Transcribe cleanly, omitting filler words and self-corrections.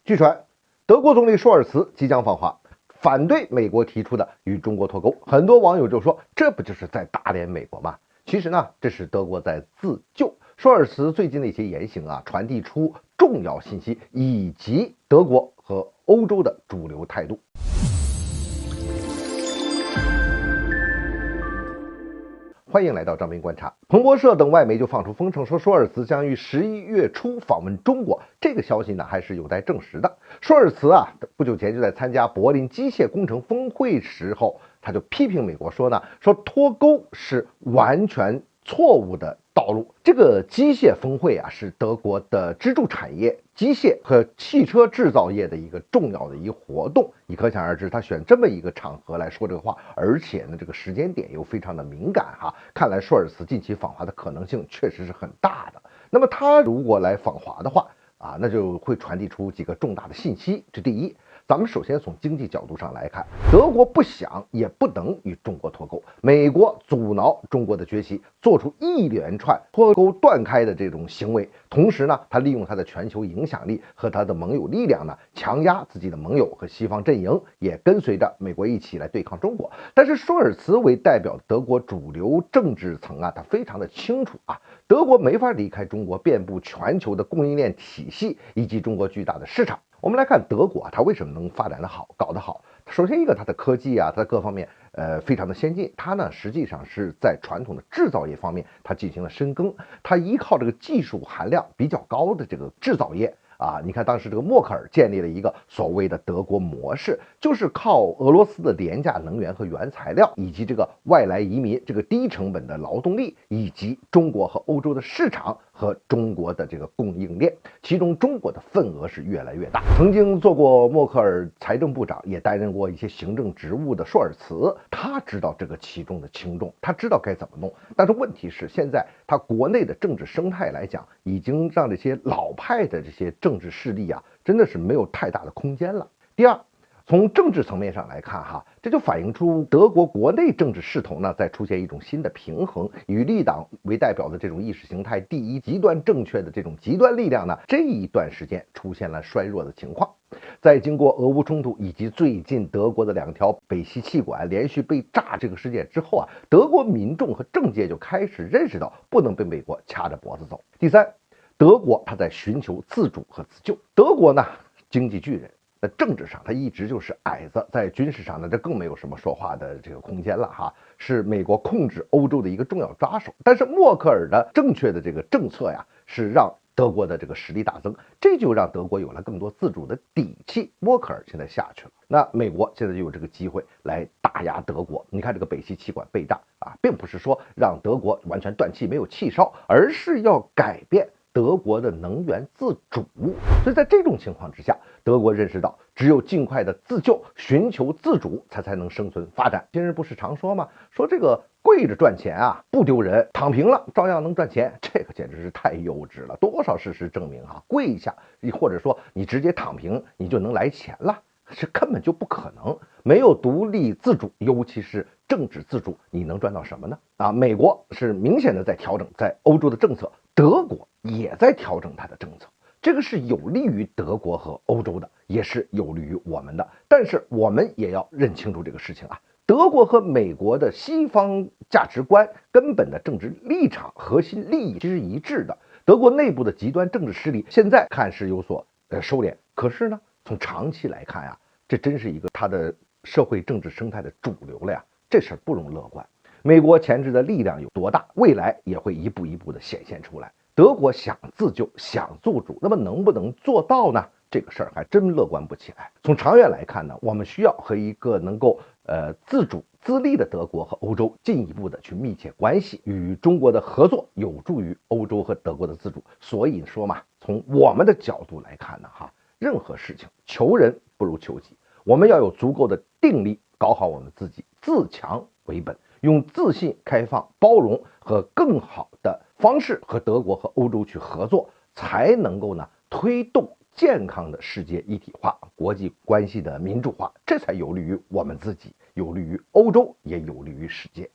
据传，德国总理舒尔茨即将访华，反对美国提出的与中国脱钩。很多网友就说，这不就是在打脸美国吗？其实呢，这是德国在自救。舒尔茨最近的一些言行啊，传递出重要信息，以及德国和欧洲的主流态度。欢迎来到张斌观察。彭博社等外媒就放出风声，说舒尔茨将于11月初访问中国。这个消息呢，还是有待证实的。舒尔茨啊，不久前就在参加柏林机械工程峰会时候，他就批评美国说脱钩是完全错误的道路。这个机械峰会啊，是德国的支柱产业机械和汽车制造业的一个重要的一个活动。你可想而知，他选这么一个场合来说这个话，而且呢，这个时间点又非常的敏感哈。看来舒尔茨近期访华的可能性确实是很大的。那么他如果来访华的话啊，那就会传递出几个重大的信息。这第一，咱们首先从经济角度上来看，德国不想也不能与中国脱钩，美国阻挠中国的崛起，做出一连串脱钩断开的这种行为。同时呢，他利用他的全球影响力和他的盟友力量呢，强压自己的盟友和西方阵营，也跟随着美国一起来对抗中国。但是舒尔茨为代表德国主流政治层啊，他非常的清楚啊，德国没法离开中国遍布全球的供应链体系以及中国巨大的市场。我们来看德国啊，它为什么能发展的好，搞得好？首先一个，它的科技啊，它各方面非常的先进。它呢实际上是在传统的制造业方面，它进行了深耕。它依靠这个技术含量比较高的这个制造业啊，你看当时这个默克尔建立了一个所谓的德国模式，就是靠俄罗斯的廉价能源和原材料，以及这个外来移民这个低成本的劳动力，以及中国和欧洲的市场和中国的这个供应链，其中中国的份额是越来越大。曾经做过默克尔财政部长，也担任过一些行政职务的舒尔茨，他知道这个其中的轻重，他知道该怎么弄。但是问题是，现在他国内的政治生态来讲，已经让这些老派的这些政治势力啊，真的是没有太大的空间了。第二，从政治层面上来看哈，这就反映出德国国内政治势头呢在出现一种新的平衡，以绿党为代表的这种意识形态第一极端正确的这种极端力量呢，这一段时间出现了衰弱的情况。在经过俄乌冲突以及最近德国的2条北溪气管连续被炸这个事件之后啊，德国民众和政界就开始认识到不能被美国掐着脖子走。第三，德国它在寻求自主和自救。德国呢，经济巨人，那政治上他一直就是矮子，在军事上呢，这更没有什么说话的这个空间了哈，是美国控制欧洲的一个重要抓手。但是默克尔的正确的这个政策呀，是让德国的这个实力大增，这就让德国有了更多自主的底气。默克尔现在下去了，那美国现在就有这个机会来打压德国。你看这个北溪气管被炸啊，并不是说让德国完全断气没有气烧，而是要改变德国的能源自主。所以在这种情况之下，德国认识到只有尽快的自救，寻求自主，才能生存发展。今日不是常说吗？说这个跪着赚钱啊不丢人，躺平了照样能赚钱，这个简直是太幼稚了。多少事实证明啊，跪一下或者说你直接躺平，你就能来钱了，这根本就不可能。没有独立自主，尤其是政治自主，你能赚到什么呢？啊，美国是明显的在调整在欧洲的政策，德国也在调整它的政策，这个是有利于德国和欧洲的，也是有利于我们的。但是我们也要认清楚这个事情啊，德国和美国的西方价值观、根本的政治立场、核心利益是一致的。德国内部的极端政治势力现在看是有所收敛，可是呢，从长期来看呀，这真是一个它的社会政治生态的主流了呀，这事儿不容乐观。美国钳制的力量有多大，未来也会一步一步的显现出来。德国想自救，想做主，那么能不能做到呢？这个事儿还真乐观不起来。从长远来看呢，我们需要和一个能够自主自立的德国和欧洲进一步的去密切关系，与中国的合作有助于欧洲和德国的自主。所以说嘛，从我们的角度来看呢，任何事情求人不如求己，我们要有足够的定力，搞好我们自己，自强为本，用自信、开放、包容和更好的方式和德国和欧洲去合作，才能够呢推动健康的世界一体化、国际关系的民主化，这才有利于我们自己，有利于欧洲，也有利于世界。